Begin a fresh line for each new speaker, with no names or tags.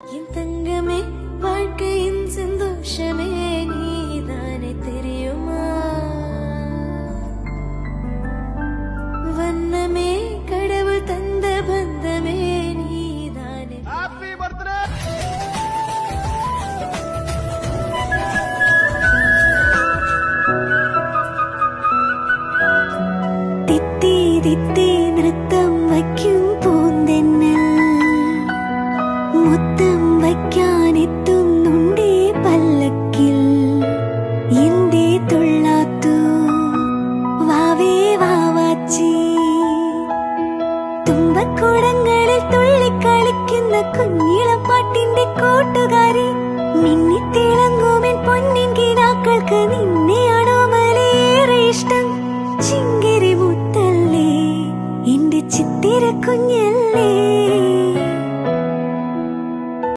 என் தங்கமே வாழ்க்கையின் சந்தோஷமே நீதானே தெரியுமா வண்ணமே கடவுள் தந்த பந்தமே நீதானே ஹாப்பி பர்த்டே தித்தி தித்தி നൃത്തം വയ്ക്കും പൂന്തെന്നൽ മുത്തം വയ്ക്കാനെത്തുന്നുണ്ടേ പല്ലക്കിൽ എന്തേ തുള്ളാത്തു വാവേ വാവാച്ചി തുമ്പക്കുടങ്ങളിൽ തുള്ളിക്കളിക്കുന്ന കുഞ്ഞിളപ്പാട്ടിന്റെ കൂട്ടുകാരി മിന്നിത്തിളങ്ങുമെൻ പൊന്നിൻ കിനാക്കൾക്ക്